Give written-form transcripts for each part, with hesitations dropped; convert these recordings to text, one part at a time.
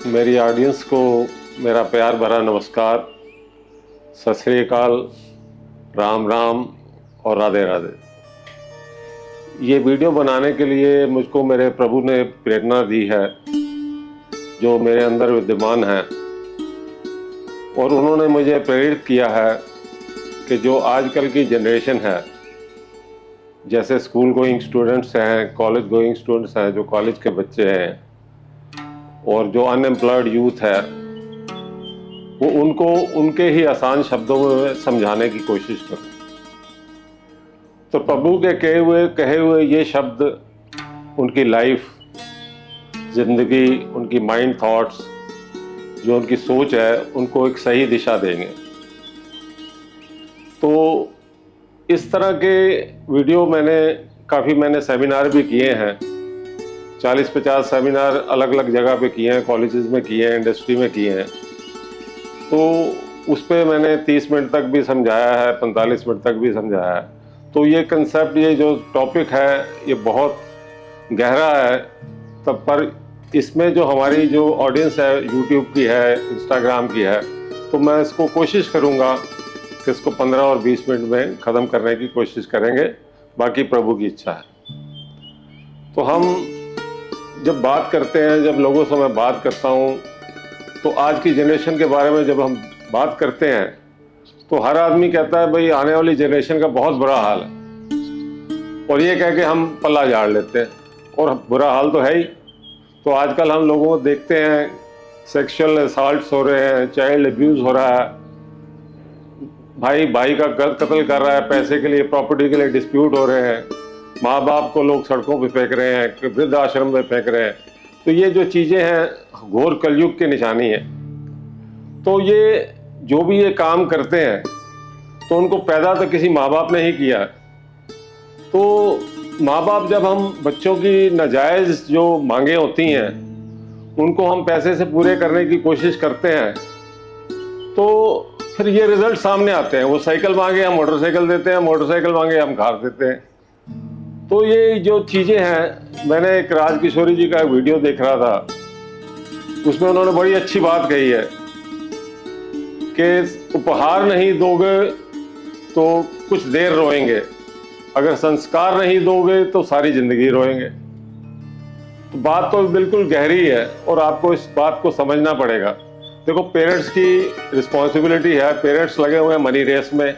मेरी ऑडियंस को मेरा प्यार भरा नमस्कार, सत श्री अकाल, राम राम और राधे राधे। ये वीडियो बनाने के लिए मुझको मेरे प्रभु ने प्रेरणा दी है, जो मेरे अंदर विद्यमान है, और उन्होंने मुझे प्रेरित किया है कि जो आजकल की जनरेशन है, जैसे स्कूल गोइंग स्टूडेंट्स हैं, कॉलेज गोइंग स्टूडेंट्स हैं, जो कॉलेज के बच्चे हैं, और जो अनएम्प्लॉयड यूथ है, वो उनको उनके ही आसान शब्दों में समझाने की कोशिश करूं। तो प्रभु के कहे हुए ये शब्द उनकी लाइफ, जिंदगी, उनकी माइंड थॉट्स, जो उनकी सोच है, उनको एक सही दिशा देंगे। तो इस तरह के वीडियो मैंने सेमिनार भी किए हैं, 40-50 सेमिनार अलग अलग जगह पे किए हैं, कॉलेजेस में किए हैं, इंडस्ट्री में किए हैं। तो उस पर मैंने 30 मिनट तक भी समझाया है, 45 मिनट तक भी समझाया है। तो ये कंसेप्ट, ये जो टॉपिक है, ये बहुत गहरा है। तब पर इसमें जो हमारी जो ऑडियंस है, यूट्यूब की है, इंस्टाग्राम की है, तो मैं इसको कोशिश करूँगा कि इसको 15 और 20 मिनट में ख़त्म करने की कोशिश करेंगे। बाकी प्रभु की इच्छा है। तो हम जब बात करते हैं, जब लोगों से मैं बात करता हूँ, तो आज की जनरेशन के बारे में जब हम बात करते हैं, तो हर आदमी कहता है भाई आने वाली जनरेशन का बहुत बुरा हाल है, और ये कह के हम पल्ला झाड़ लेते हैं, और बुरा हाल तो है ही। तो आजकल हम लोगों को देखते हैं, सेक्सुअल असॉल्ट्स हो रहे हैं, चाइल्ड अब्यूज़ हो रहा है, भाई भाई का कत्ल कर रहा है, पैसे के लिए, प्रॉपर्टी के लिए डिस्प्यूट हो रहे हैं, माँ बाप को लोग सड़कों पे फेंक रहे हैं, वृद्ध आश्रम में फेंक रहे हैं। तो ये जो चीज़ें हैं, घोर कलयुग की निशानी है। तो ये जो भी ये काम करते हैं, तो उनको पैदा तो किसी माँ बाप ने ही किया है। तो माँ बाप, जब हम बच्चों की नाजायज़ जो मांगे होती हैं, उनको हम पैसे से पूरे करने की कोशिश करते हैं, तो फिर ये रिजल्ट सामने आते हैं। वो साइकिल मांगे, हम मोटरसाइकिल देते हैं, मोटरसाइकिल मांगे, हम कार देते हैं। तो ये जो चीज़ें हैं, मैंने एक राज किशोरी जी का एक वीडियो देख रहा था, उसमें उन्होंने बड़ी अच्छी बात कही है कि उपहार नहीं दोगे तो कुछ देर रोएंगे, अगर संस्कार नहीं दोगे तो सारी जिंदगी रोएंगे। तो बात तो बिल्कुल गहरी है, और आपको इस बात को समझना पड़ेगा। देखो, पेरेंट्स की रिस्पॉन्सिबिलिटी है, पेरेंट्स लगे हुए हैं मनी रेस में,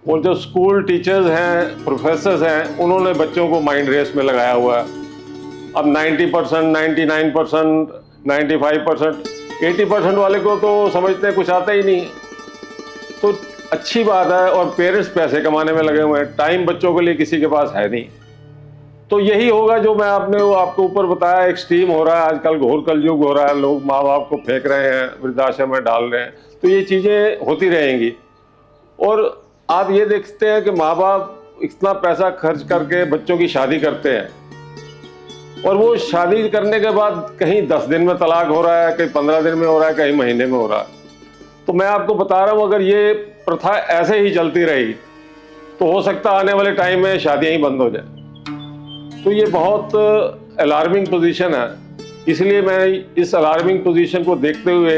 और जो स्कूल टीचर्स हैं, प्रोफेसर्स हैं, उन्होंने बच्चों को माइंड रेस में लगाया हुआ है। अब 90%, 99%, 95%, 80% वाले को तो समझते हैं कुछ आता ही नहीं। तो अच्छी बात है, और पेरेंट्स पैसे कमाने में लगे हुए हैं, टाइम बच्चों के लिए किसी के पास है नहीं। तो यही होगा जो मैं आपको ऊपर बताया, एक्सट्रीम हो रहा है आजकल, घोर कलयुग हो रहा है, लोग माँ बाप को फेंक रहे हैं, वृद्धाश्रम में डाल रहे हैं। तो ये चीज़ें होती रहेंगी। और आप ये देखते हैं कि माँ बाप इतना पैसा खर्च करके बच्चों की शादी करते हैं, और वो शादी करने के बाद कहीं 10 दिन में तलाक हो रहा है, कहीं 15 दिन में हो रहा है, कहीं महीने में हो रहा है। तो मैं आपको बता रहा हूँ, अगर ये प्रथा ऐसे ही चलती रही, तो हो सकता है आने वाले टाइम में शादियाँ ही बंद हो जाए। तो ये बहुत अलार्मिंग पोजीशन है। इसलिए मैं इस अलार्मिंग पोजीशन को देखते हुए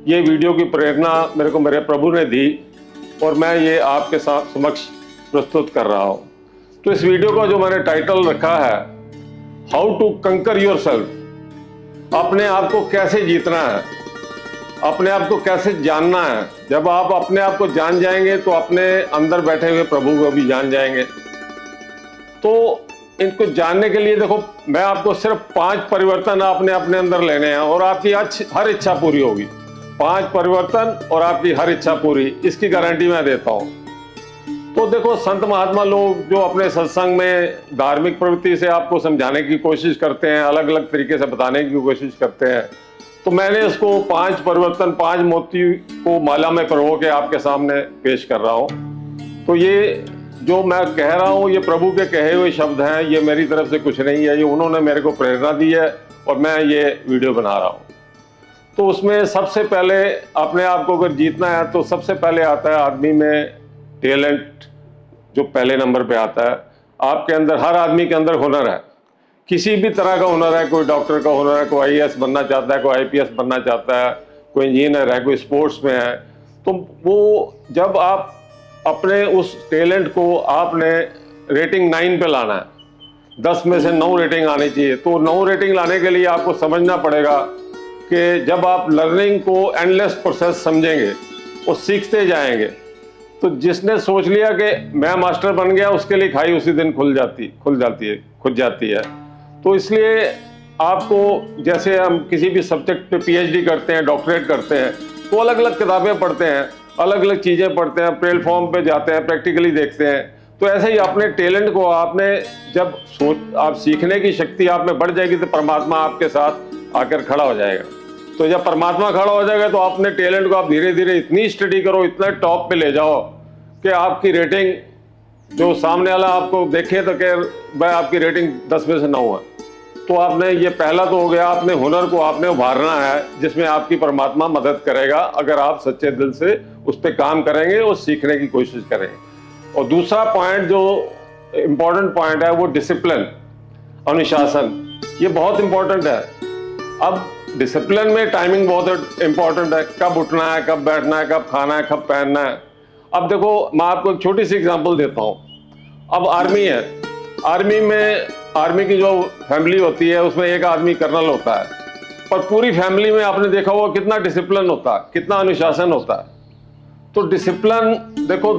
ये वीडियो की प्रेरणा मेरे को मेरे प्रभु ने दी, और मैं ये आपके समक्ष प्रस्तुत कर रहा हूँ। तो इस वीडियो का जो मैंने टाइटल रखा है, हाउ टू कंकर योरसेल्फ, अपने आप को कैसे जीतना है, अपने आप को कैसे जानना है। जब आप अपने आप को जान जाएंगे, तो अपने अंदर बैठे हुए प्रभु को भी जान जाएंगे। तो इनको जानने के लिए देखो, मैं आपको सिर्फ 5 परिवर्तन आपने अपने अंदर लेने हैं, और आपकी हर इच्छा पूरी होगी। 5 परिवर्तन और आपकी हर इच्छा पूरी, इसकी गारंटी मैं देता हूँ। तो देखो, संत महात्मा लोग जो अपने सत्संग में धार्मिक प्रवृत्ति से आपको समझाने की कोशिश करते हैं, अलग अलग तरीके से बताने की कोशिश करते हैं, तो मैंने इसको 5 परिवर्तन, 5 मोती को माला में पिरो के आपके सामने पेश कर रहा हूँ। तो ये जो मैं कह रहा हूँ, ये प्रभु के कहे हुए शब्द हैं, ये मेरी तरफ से कुछ नहीं है, ये उन्होंने मेरे को प्रेरणा दी है, और मैं ये वीडियो बना रहा हूँ। तो उसमें सबसे पहले अपने आप को अगर जीतना है, तो सबसे पहले आता है आदमी में टैलेंट, जो पहले नंबर पे आता है। आपके अंदर, हर आदमी के अंदर हुनर है, किसी भी तरह का हुनर है, कोई डॉक्टर का हुनर है, कोई आईएएस बनना चाहता है, कोई आईपीएस बनना चाहता है, कोई इंजीनियर है, कोई स्पोर्ट्स में है, तो वो जब आप अपने उस टैलेंट को आपने रेटिंग 9 पे लाना है, 10 में से 9 रेटिंग आनी चाहिए। तो 9 रेटिंग लाने के लिए आपको समझना पड़ेगा कि जब आप लर्निंग को एंडलेस प्रोसेस समझेंगे और सीखते जाएंगे, तो जिसने सोच लिया कि मैं मास्टर बन गया, उसके लिए खाई उसी दिन खुल जाती है। तो इसलिए आपको, जैसे हम किसी भी सब्जेक्ट पे पीएचडी करते हैं, डॉक्टरेट करते हैं, तो अलग अलग किताबें पढ़ते हैं, अलग अलग चीज़ें पढ़ते हैं, प्लेटफॉर्म पे जाते हैं, प्रैक्टिकली देखते हैं। तो ऐसे ही अपने टैलेंट को आपने जब आप सीखने की शक्ति आप में बढ़ जाएगी, तो परमात्मा आपके साथ आकर खड़ा हो जाएगा। तो जब परमात्मा खड़ा हो जाएगा, तो अपने टैलेंट को आप धीरे धीरे इतनी स्टडी करो, इतना टॉप पे ले जाओ कि आपकी रेटिंग, जो सामने वाला आपको देखे तो कह भाई आपकी रेटिंग 10 में से 9 है। तो आपने ये पहला तो हो गया, अपने हुनर को आपने उभारना है, जिसमें आपकी परमात्मा मदद करेगा अगर आप सच्चे दिल से उस पर काम करेंगे और सीखने की कोशिश करेंगे। और दूसरा पॉइंट जो इम्पोर्टेंट पॉइंट है वो डिसिप्लिन, अनुशासन, ये बहुत इम्पोर्टेंट है। अब डिसिप्लिन में टाइमिंग बहुत इम्पोर्टेंट है, कब उठना है, कब बैठना है, कब खाना है, कब पहनना है। अब देखो, मैं आपको एक छोटी सी एग्जांपल देता हूँ। अब आर्मी है, आर्मी की जो फैमिली होती है उसमें एक आदमी कर्नल होता है, पर पूरी फैमिली में आपने देखा होगा कितना डिसिप्लिन होता है, कितना अनुशासन होता है। तो डिसिप्लिन देखो,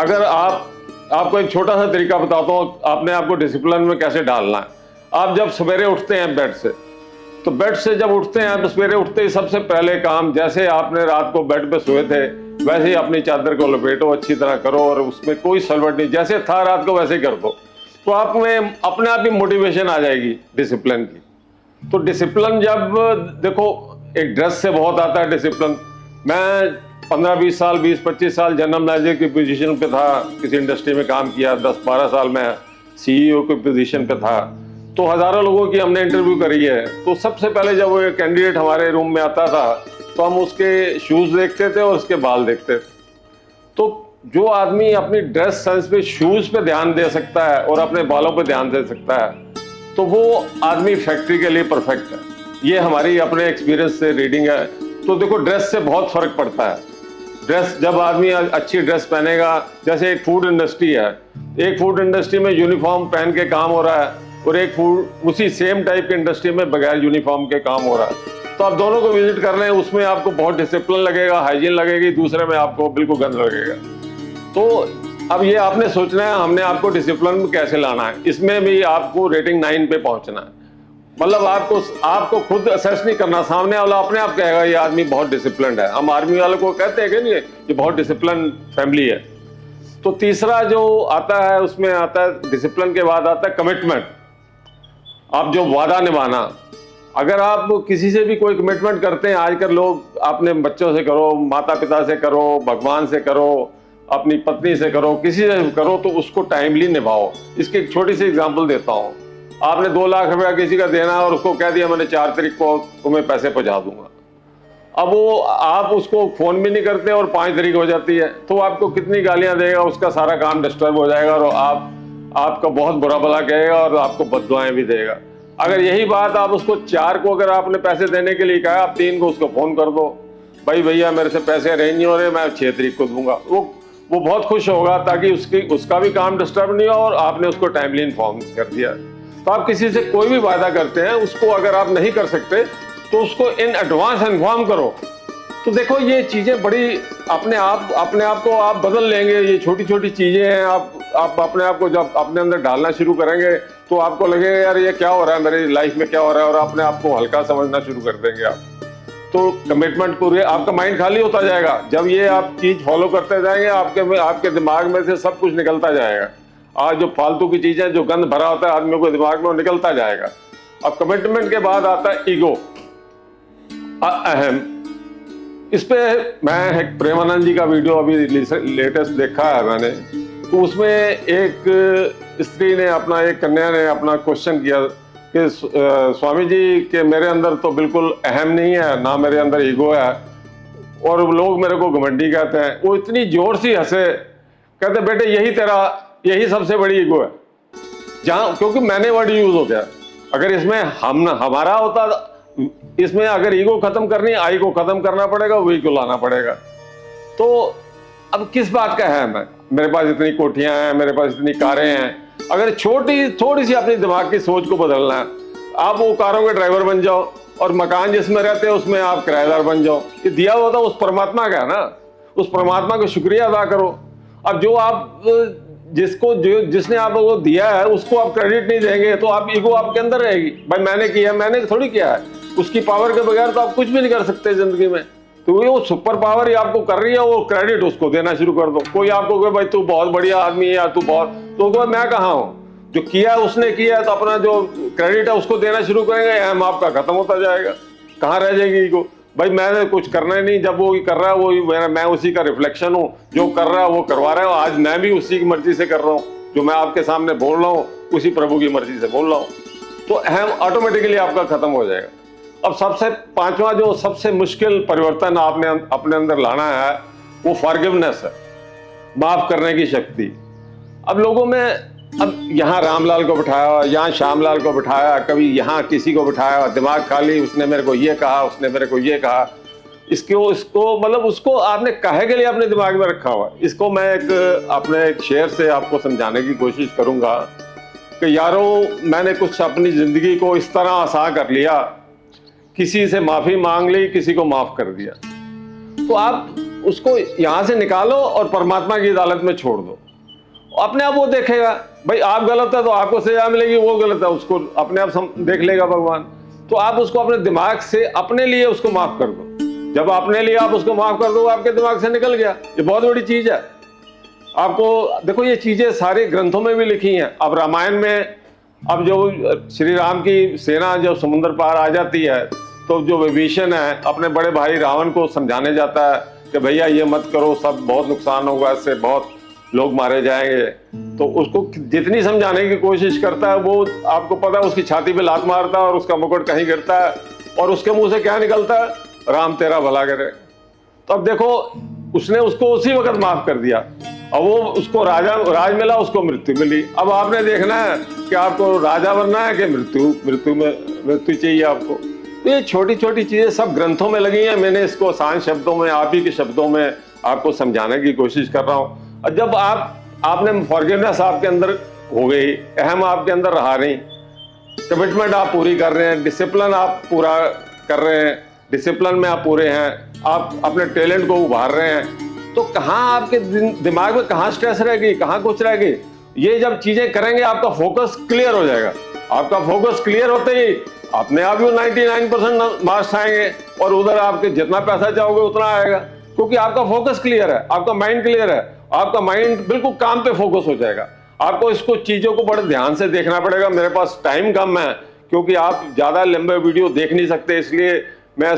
अगर आपको एक छोटा सा तरीका बताता हूँ आपने आपको डिसिप्लिन में कैसे डालना है। आप जब सवेरे उठते हैं बेड से, तो बेड से जब उठते हैं तो सवेरे उठते ही सबसे पहले काम, जैसे आपने रात को बेड पे सोए थे वैसे ही अपनी चादर को लपेटो, अच्छी तरह करो और उसमें कोई सलवट नहीं, जैसे था रात को वैसे ही कर दो। तो आप में अपने आप ही मोटिवेशन आ जाएगी डिसिप्लिन की। तो डिसिप्लिन जब देखो, एक ड्रेस से बहुत आता है डिसिप्लिन। मैं 15-20 साल, 20-25 साल जनरल मैनेजर की पोजीशन पे था, किसी इंडस्ट्री में काम किया। 10-12 साल में सीईओ की पोजीशन पे था। तो हजारों लोगों की हमने इंटरव्यू करी है। तो सबसे पहले जब वो कैंडिडेट हमारे रूम में आता था, तो हम उसके शूज देखते थे और उसके बाल देखते थे। तो जो आदमी अपनी ड्रेस सेंस पे, शूज पे ध्यान दे सकता है और अपने बालों पे ध्यान दे सकता है, तो वो आदमी फैक्ट्री के लिए परफेक्ट है। ये हमारी अपने एक्सपीरियंस से रीडिंग है। तो देखो, ड्रेस से बहुत फर्क पड़ता है। ड्रेस, जब आदमी अच्छी ड्रेस पहनेगा, जैसे एक फूड इंडस्ट्री है, एक फूड इंडस्ट्री में यूनिफॉर्म पहन के काम हो रहा है और एक फूड उसी सेम टाइप की इंडस्ट्री में बगैर यूनिफॉर्म के काम हो रहा है। तो आप दोनों को विजिट कर रहे हैं, उसमें आपको बहुत डिसिप्लिन लगेगा, हाइजीन लगेगी, दूसरे में आपको बिल्कुल गंद लगेगा। तो अब ये आपने सोचना है हमने आपको डिसिप्लिन में कैसे लाना है। इसमें भी आपको रेटिंग 9 पे पहुंचना है। मतलब आपको खुद असेस नहीं करना, सामने वाला अपने आप कहेगा ये आदमी बहुत डिसिप्लिन्ड है। हम आर्मी वाले को कहते हैं कि नहीं, ये बहुत डिसिप्लिन फैमिली है। तो तीसरा जो आता है, उसमें आता है डिसिप्लिन के बाद आता है कमिटमेंट। आप जो वादा निभाना, अगर आप किसी से भी कोई कमिटमेंट करते हैं, आजकल लोग अपने बच्चों से करो, माता पिता से करो, भगवान से करो, अपनी पत्नी से करो, किसी से करो, तो उसको टाइमली निभाओ। इसकी एक छोटी सी एग्जांपल देता हूँ। आपने 2 लाख रुपया किसी का देना है और उसको कह दिया मैंने 4 तारीख को तुम्हें पैसे पहुंचा दूंगा। अब वो आप उसको फोन भी नहीं करते और 5 तारीख हो जाती है, तो आपको कितनी गालियां देगा, उसका सारा काम डिस्टर्ब हो जाएगा और आपका बहुत बुरा भला कहेगा और आपको बददुआएं भी देगा। अगर यही बात आप उसको 4 को अगर आपने पैसे देने के लिए कहा, आप 3 को उसको फोन कर दो, भाई भैया मेरे से पैसे अरेंज नहीं हो रहे, मैं 6 तारीख को दूंगा। वो बहुत खुश होगा, ताकि उसका भी काम डिस्टर्ब नहीं हो और आपने उसको टाइमली इन्फॉर्म कर दिया। तो आप किसी से कोई भी वादा करते हैं, उसको अगर आप नहीं कर सकते तो उसको इन एडवांस इन्फॉर्म करो। तो देखो, ये चीजें बड़ी अपने आप को आप बदल लेंगे। ये छोटी छोटी चीजें हैं, आप अपने आप को जब अपने अंदर डालना शुरू करेंगे तो आपको लगेगा यार ये क्या हो रहा है मेरी लाइफ में, क्या हो रहा है, और अपने आप को हल्का समझना शुरू कर देंगे आप। तो कमिटमेंट पूरे, आपका माइंड खाली होता जाएगा। जब ये आप चीज फॉलो करते जाएंगे, आपके दिमाग में से सब कुछ निकलता जाएगा। आज जो फालतू की चीजें, जो गंद भरा होता है आदमी को दिमाग में, वो निकलता जाएगा। अब कमिटमेंट के बाद आता है ईगो, अहम। इस पे मैं एक प्रेमानंद जी का वीडियो अभी लेटेस्ट देखा है मैंने। तो उसमें एक स्त्री ने एक कन्या ने अपना क्वेश्चन किया कि स्वामी जी के मेरे अंदर तो बिल्कुल अहम नहीं है, ना मेरे अंदर ईगो है, और लोग मेरे को घमंडी कहते हैं। वो इतनी जोर से हंसे, कहते बेटे यही सबसे बड़ी ईगो है। क्योंकि मैंने वर्ड यूज हो गया। अगर इसमें हमारा होता, इसमें अगर ईगो खत्म करनी, आई को खत्म करना पड़ेगा, वही को लाना पड़ेगा। तो अब किस बात का है मैं, मेरे पास इतनी कोठियां हैं, मेरे पास इतनी कारें हैं, अगर थोड़ी सी अपनी दिमाग की सोच को बदलना है, आप वो कारों के ड्राइवर बन जाओ और मकान जिसमें रहते हैं उसमें आप किराएदार बन जाओ। ये दिया हुआ था उस परमात्मा का है ना, उस परमात्मा का शुक्रिया अदा करो। अब जो आप जिसने आपको दिया है उसको आप क्रेडिट नहीं देंगे तो आप ईगो आपके अंदर रहेगी, भाई मैंने किया, मैंने थोड़ी किया है। उसकी पावर के बगैर तो आप कुछ भी नहीं कर सकते जिंदगी में। तो वो सुपर पावर ही आपको कर रही है, वो क्रेडिट उसको देना शुरू कर दो। कोई आपको कहे भाई तू बहुत बढ़िया आदमी है यार, तू बहुत, तो मैं कहाँ हूँ, जो किया है उसने किया है, तो अपना जो क्रेडिट है उसको देना शुरू करेंगे, अहम आपका खत्म होता जाएगा। कहाँ रह जाएगी ईगो, भाई मैंने कुछ करना ही नहीं, जब वो कर रहा है वो मैं उसी का रिफ्लेक्शन हूँ, जो कर रहा है वो करवा रहा है, आज मैं भी उसी की मर्जी से कर रहा हूँ, जो मैं आपके सामने बोल रहा हूँ उसी प्रभु की मर्जी से बोल रहा हूँ, तो अहम ऑटोमेटिकली आपका खत्म हो जाएगा। अब सबसे पांचवा जो सबसे मुश्किल परिवर्तन आपने अपने अंदर लाना है वो फॉरगिवनेस है, माफ करने की शक्ति। अब लोगों में, अब यहाँ रामलाल को बिठाया, यहाँ श्यामलाल को बिठाया, कभी यहाँ किसी को बिठाया, दिमाग खाली, उसने मेरे को ये कहा, उसने मेरे को ये कहा, इसको मतलब उसको आपने काहे के लिए अपने दिमाग में रखा हुआ। इसको मैं अपने एक शेर से आपको समझाने की कोशिश करूंगा कि यारो मैंने कुछ अपनी जिंदगी को इस तरह आसान कर लिया, किसी से माफी मांग ली, किसी को माफ कर दिया, तो आप उसको यहां से निकालो और परमात्मा की अदालत में छोड़ दो, अपने आप वो देखेगा। भाई आप गलत है तो आपको सजा मिलेगी, वो गलत है उसको अपने आप देख लेगा भगवान। तो आप उसको अपने दिमाग से अपने लिए उसको माफ कर दो। जब अपने लिए आप उसको माफ कर दो, आपके दिमाग से निकल गया। ये बहुत बड़ी चीज है। आपको देखो ये चीजें सारे ग्रंथों में भी लिखी हैं। अब रामायण में अब जो श्री राम की सेना जब समुद्र पार आ जाती है तो जो विभीषण है अपने बड़े भाई रावण को समझाने जाता है कि भैया ये मत करो, सब बहुत नुकसान होगा, इससे बहुत लोग मारे जाएंगे। तो उसको जितनी समझाने की कोशिश करता है वो आपको पता है उसकी छाती पे लात मारता है और उसका मुकुट कहीं गिरता है और उसके मुंह से क्या निकलता है, राम तेरा भला करे। तो अब देखो उसने उसको उसी वक्त माफ कर दिया और वो उसको राज मिला, उसको मृत्यु मिली। अब आपने देखना है कि आपको राजा बनना है कि मृत्यु चाहिए आपको। तो ये छोटी छोटी चीजें सब ग्रंथों में लगी हैं। मैंने इसको आसान शब्दों में, आप ही के शब्दों में आपको समझाने की कोशिश कर रहा हूँ। और जब आपने फॉरगिवनेस आपके अंदर हो गई, अहम आपके अंदर रहा नहीं, कमिटमेंट आप पूरी कर रहे हैं, डिसिप्लिन आप पूरा कर रहे हैं, डिसिप्लिन में आप पूरे हैं, आप अपने टैलेंट को उभार रहे हैं, तो कहाँ आपके दिमाग में कहाँ स्ट्रेस रहेगी, कहाँ कुछ रहेगी। ये जब चीजें करेंगे आपका फोकस क्लियर हो जाएगा। आपका फोकस क्लियर होते ही अपने आप ही 99% मार्क्स आएंगे और उधर आपके जितना पैसा चाहोगे उतना आएगा, क्योंकि आपका फोकस क्लियर है, आपका माइंड क्लियर है, आपका माइंड बिल्कुल काम पे फोकस हो जाएगा। आपको इसको चीजों को बड़े ध्यान से देखना पड़ेगा। मेरे पास टाइम कम है क्योंकि आप ज्यादा लंबे वीडियो देख नहीं सकते, इसलिए मैं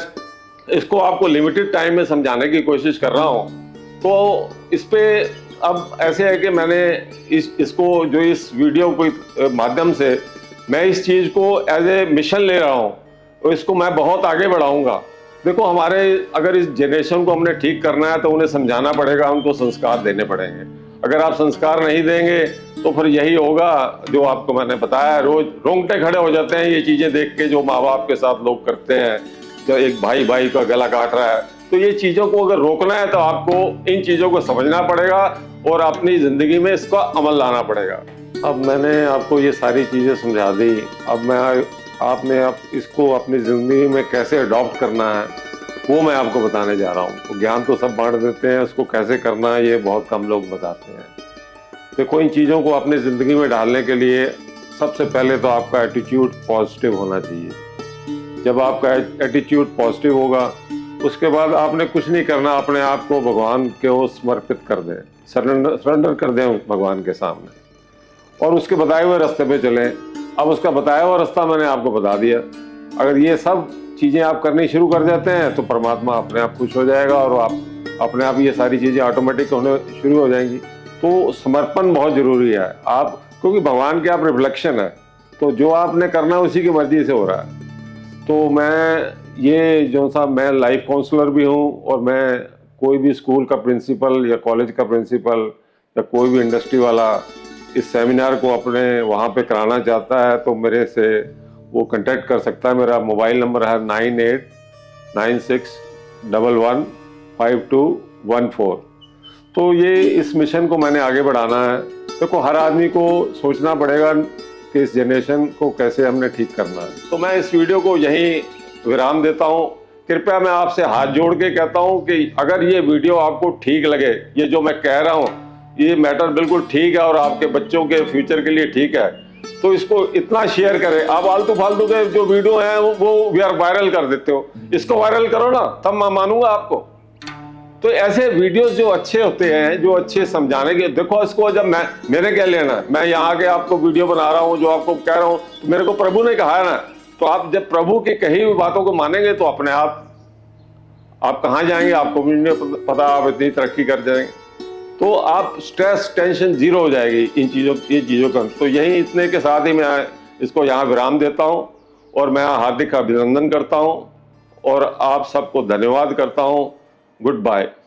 इसको आपको लिमिटेड टाइम में समझाने की कोशिश कर रहा हूँ। तो इस पे अब ऐसे है कि मैंने इसको जो इस वीडियो के माध्यम से मैं इस चीज को एज ए मिशन ले रहा हूँ और इसको मैं बहुत आगे बढ़ाऊंगा। देखो हमारे अगर इस जनरेशन को हमने ठीक करना है तो उन्हें समझाना पड़ेगा, उनको संस्कार देने पड़ेंगे। अगर आप संस्कार नहीं देंगे तो फिर यही होगा जो आपको मैंने बताया। रोज रोंगटे खड़े हो जाते हैं ये चीजें देख के, जो माँ बाप के साथ लोग करते हैं, जो एक भाई भाई का गला काट रहा है। तो ये चीजों को अगर रोकना है तो आपको इन चीजों को समझना पड़ेगा और अपनी जिंदगी में इसका अमल लाना पड़ेगा। अब मैंने आपको ये सारी चीजें समझा दी, अब आपने इसको अपनी जिंदगी में कैसे अडॉप्ट करना है वो मैं आपको बताने जा रहा हूँ। तो ज्ञान तो सब बांट देते हैं, उसको कैसे करना है ये बहुत कम लोग बताते हैं। देखो इन चीज़ों को अपनी ज़िंदगी में डालने के लिए सबसे पहले तो आपका एटीट्यूड पॉजिटिव होना चाहिए। जब आपका एटीट्यूड पॉजिटिव होगा उसके बाद आपने कुछ नहीं करना, अपने आप को भगवान को समर्पित कर दें, सरेंडर कर दें भगवान के सामने और उसके बताए हुए रास्ते पे चलें। अब उसका बताया हुआ रास्ता मैंने आपको बता दिया। अगर ये सब चीज़ें आप करनी शुरू कर देते हैं तो परमात्मा अपने आप खुश हो जाएगा और आप अपने आप ये सारी चीज़ें ऑटोमेटिक होने शुरू हो जाएंगी। तो समर्पण बहुत ज़रूरी है आप, क्योंकि भगवान के आप रिफ्लेक्शन है, तो जो आपने करना है उसी की मर्जी से हो रहा है। तो मैं ये जो सा मैं लाइफ काउंसलर भी हूँ और मैं कोई भी स्कूल का प्रिंसिपल या कॉलेज का प्रिंसिपल या कोई भी इंडस्ट्री वाला इस सेमिनार को अपने वहाँ पे कराना चाहता है तो मेरे से वो कांटेक्ट कर सकता है। मेरा मोबाइल नंबर है 9896115214। तो ये इस मिशन को मैंने आगे बढ़ाना है। देखो, हर आदमी को सोचना पड़ेगा कि इस जनरेशन को कैसे हमने ठीक करना है। तो मैं इस वीडियो को यहीं विराम देता हूँ। कृपया मैं आपसे हाथ जोड़ के कहता हूँ कि अगर ये वीडियो आपको ठीक लगे, ये जो मैं कह रहा हूँ ये मैटर बिल्कुल ठीक है और आपके बच्चों के फ्यूचर के लिए ठीक है, तो इसको इतना शेयर करें। आप आलतू फालतू के जो वीडियो हैं वो वायरल कर देते हो, इसको वायरल करो ना, तब मैं मानूंगा आपको। तो ऐसे वीडियोस जो अच्छे होते हैं, जो अच्छे समझाने के, देखो इसको जब मेरे क्या लेना, मैं यहाँ के आपको वीडियो बना रहा हूँ, जो आपको कह रहा हूँ, तो मेरे को प्रभु ने कहा है ना। तो आप जब प्रभु की कही हुई बातों को मानेंगे तो अपने आप कहाँ जाएंगे आपको भी नहीं पता, आप इतनी तरक्की कर जाएंगे। तो आप स्ट्रेस टेंशन जीरो हो जाएगी इन चीज़ों का। तो यही इतने के साथ ही मैं इसको यहाँ विराम देता हूँ और मैं हार्दिक अभिनंदन करता हूँ और आप सबको धन्यवाद करता हूँ। Good bye.